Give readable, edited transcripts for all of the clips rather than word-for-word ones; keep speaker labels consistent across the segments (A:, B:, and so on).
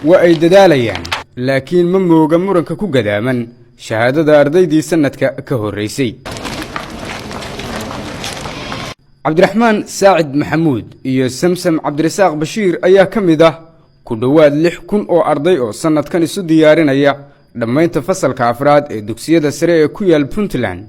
A: وأي دداليان لكن من موغا مرنك كو قداما شهادة أرديدي سندك كهوريسي عبد الرحمن ساعد محمود iyo samsam cabdirasaaq bashiir ayaa kamid ah ku dhawaad 6,000 oo arday oo sanadkan isu diyaarinaya dhamaynta fasalka afraad ee dugsiyada sare ee ku yaal Puntland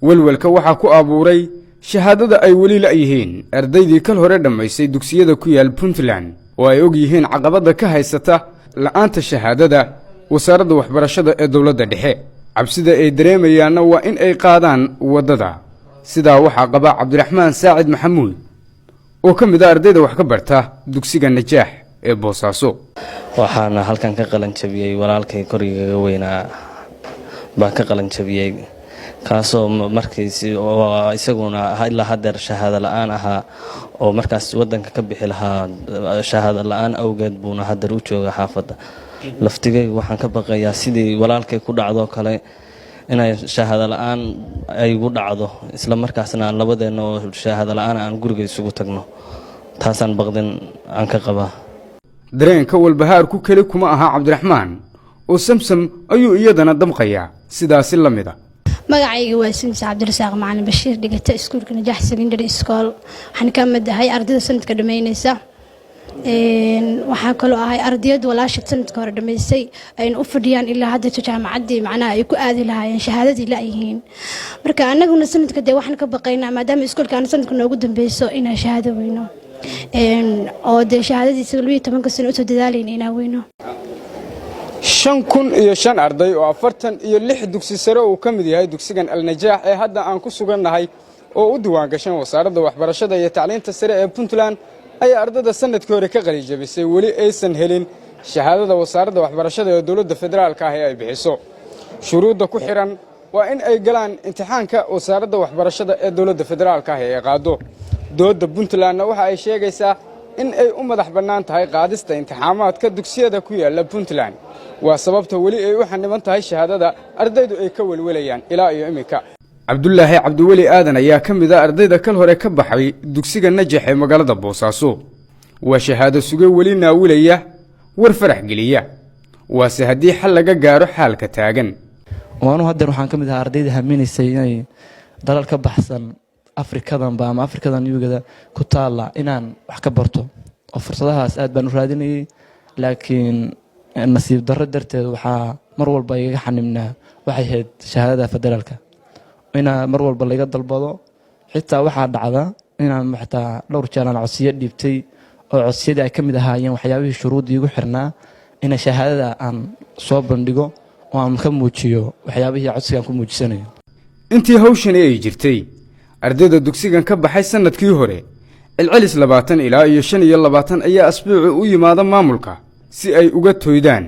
A: walwalka waxa ku abuuray shahaadada ay wali la yihiin ardaydii kal hore dhamaysay dugsiyada ku yaal Puntland oo ay og yihiin caqabada ka haysata la'aanta shahaadada wasaaradda waxbarashada ee dawladda dhexe cabsida ay dareemayaanna waa in ay qaadaan wadada sidaa waxaa qaba cabdiraxmaan saacid maxamuud oo ka mid ah ardayda wax ka barta dugsiga najaax ee boosaaso
B: waxaana halkan ka qalan jabiyay walaalkay koriga weynaa baan ka qalan jabiyay kaasoo markiis isaguna ilaa hadeer shahaado la'aan ahaa oo markaas wadanka ka bixi lahaa shahaado la'aan awgeed buuna hadeer u jooga xaafadda laftigay waxaan ka baqayaa sidii walaalkay ku dhacdo kale inay shahaado la'aan ay ugu dhacdo isla markaasna labadeena oo shahaado la'aan aan guriga isugu tagno taasaan baqdin aan ka qabaa
A: dareenka walbahaar ku kale kuma aha cabdiraxmaan oo samsam ayuu iyadana damqayaa sidaas la mid ah
C: magacayga waa Samsam Cabdirasaaq Macalin Bashiir dhigata iskuulka Najaax Secondary School waxaan ka mid ahay ardayda sanadka dhameynaysa waxaa kaloo ahay ardayad walaasha sanadka hore dhameysay ay u fadhiyaan ilaa hadda jaamacadii macnaha ay ku aadi lahaayeen shahaadadii la yihiin marka anaguna sanadka de waxaan ka baqaynaa maadaama iskuulka aan sanadka noogu dambeeyso inaan shahaado weyno oo de shahaadadii 12 sano u soo dadaalayna inaan weyno
A: 5,005 arday oo 46 dugsi sare oo ka mid yahay dugsigan Al-Najaax ee hadda aan ku sugannahay oo u diiwaan gashan wasaaradda waxbarashada iyo tacliinta sare ee Puntland ay ardayda sanadkii hore ka qalin jabisay wali aysan helin shahaadada wasaaradda waxbarashada ee dawladda federaalka ah ee ay bixiso shuruudda ku xiran waa in ay galaan imtixaanka wasaaradda waxbarashada ee dawladda federaalka ah ee qaado dowladda Puntland waxa ay sheegaysaa in ay u madax bannaan tahay qaadista imtixaamaadka dugsiyada ku yaala Puntland waa sababta wali ay u xaniban tahay shahaadada ardaydu ay ka walwalayaan ilaa iyo imika Abdullaahi Cabdiwali Aadan ayaa ka mid ah ardayda kal hore ka baxay dugsiga Najaax ee magaalada Boosaaso waa shahaado suge wali naawilaya war farax geliya waase hadii xal laga gaaro xaalka taagan
D: waanu hadeer waxaan ka mid ahaa ardayda haminaysay inay dalal ka baxsan Afrikadan ama Afrikadan yugada ku taala inaan wax ka barto oo fursadahaas aad baan u raadinayay laakiin nasiib darro darteed waxa mar walba iga xanimnaa waxay ahayd shahaadada federaalka ina mar walba laga dalbado xitaa waxa dhacda inaan maxtaa dhowr jeer aan codsiyo dhiibtay oo codsiyada ay kamid ahaayeen waxyaabihii shuruudii ugu xirnaa in shahaadada aan soo bandhigo oo aan ka muujiyo waxyaabihii codsiga aan ku muujisanayo
A: intii hawshan ay jirtay ardayda dugsigan ka baxay sanadkii hore celcelis 20 ilaa iyo 25 ayaa asbuuci u yimaada maamulka si ay uga tooydaan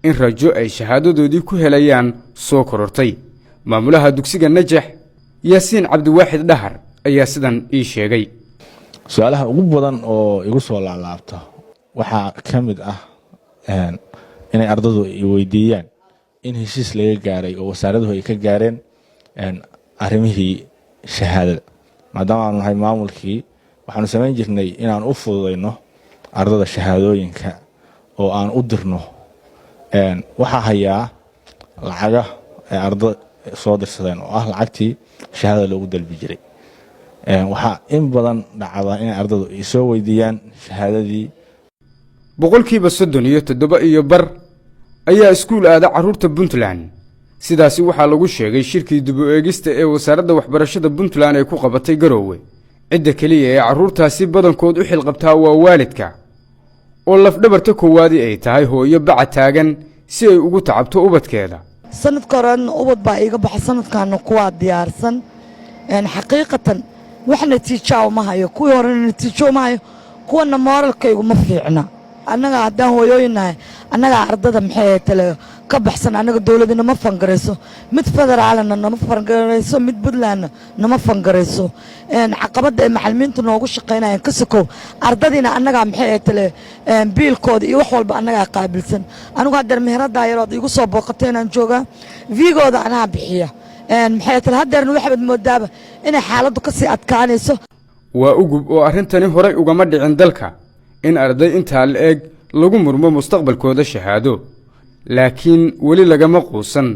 A: in rajo ay shahaadadoodii ku helayaan soo korortay maamulaha dugsiga Najaax Yaasiin Cabdiwaaxid Dhahar ayaa sidan ii sheegay
E: su'aalaha ugu badan oo igu soo laalaabto waxa kamid ah inay ardaydu ay weydiiyaan in heshiis laga gaaray oo wasaaraduhu ay ka gaareen arrimihii shahaadada maadaama aan nahay maamulkii waxaanu samayn jirnay inaan u fududeyno ardayda shahaadooyinka oo aan u dirno waxa hayaa lacaga arday soo dirsadeen oo ah lacagtii shahaadada loogu dalbi jiray waxa in badan dhacda in ardaydu ay soo weydiiyaan shahaadadii
A: boqolkiiba 37 iyo bar ayaa iskuul aada caruurta Puntland sidaasi waxa lagu sheegay shirkii dib u eegista ee wasaaradda waxbarashada Puntland ay ku qabatay Garowe cidda kaliya ee caruurtaasi badankood u xilqabtaa waa waalidka oo laf dhabarta koowaadi ay tahay hooyo baca taagan si ay ugu tacabto ubadkeeda
F: sanadka hore ubad baa iga baxay sanadkan kuwa diyaarsan xaqiiqatan wax natiijo ma hayo kuwii hore natiijo ma hayo kuwana moralkaygu ma fiicna annaga haddaan hooyooyinahay annaga ardada maxay tale ka baxsan annaga dawladna ma fangareyso mid federaalna nama fangareyso mid Puntland nama fangareyso caqabada macallimiintu noogu shaqeynayaan ka sokow ardadina annaga maxay tale biilkooda iyo wax walba annaga qaabilsan anigu haddana meherada yarood igu soo booqateen aan jooga viigooda anaa bixiya maxay tale haddana waxaad moodaaba inay xaaladdu ka sii adkaanayso
A: waa ugub oo arrintani horay ugama dhicin dalka in arday intaa la eg lagu murmo mustaqbalkooda shahaado laakiin weli lagama quusan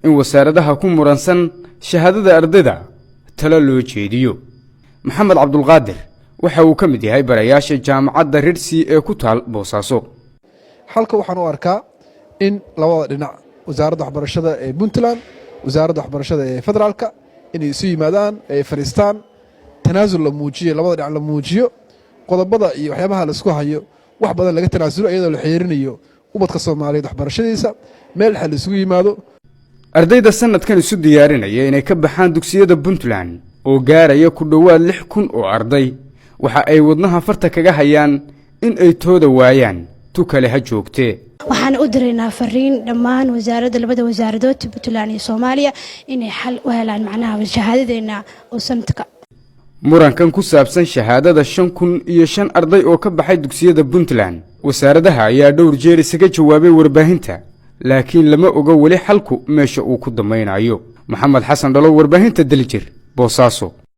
A: in wasaaradaha ku muransan shahaadada ardayda talo loo jeediyo. maxamed cabdulqaadir waxa uu ka mid yahay barayaasha jaamacadda rirsi ee ku taal boosaaso.
G: halka waxaan u arkaa in labada dhinac wasaaradda waxbarashada ee puntland wasaaradda waxbarashada ee federaalka inay isu yimaadaan ay fariistaan tanaasul la muujiyo labada dhinac la muujiyo qodobada iyo waxyaabaha la isku hayo wax badan laga tanaasulo iyadoo la xiriirinayo ubadka Soomaaliyeed waxbarashadiisa meel xal isugu yimaado.
A: ardayda sanadkan isu diyaarinaya inay ka baxaan dugsiyada puntland oo gaaraya ku dhowaad 6,000 oo arday waxa ay wadnaha farta kaga hayaan in ay tooda waayaan tu kale ha joogtee.
C: waxaan u direynaa fariin dhammaan wasaaradda labada wasaaradood puntland iyo Soomaaliya inay xal u helaan macnaha shahaadadeena oo sanadka
A: murankan ku saabsan shahaadada 5,005 arday oo ka baxay dugsiyada puntland wasaaradaha ayaa dhowr jeer isaga jawaabay warbaahinta laakiin lama oga wali xalku meesha uu ku dameynayo. maxamed xasan dhalo warbaahinta Daljir boosaaso.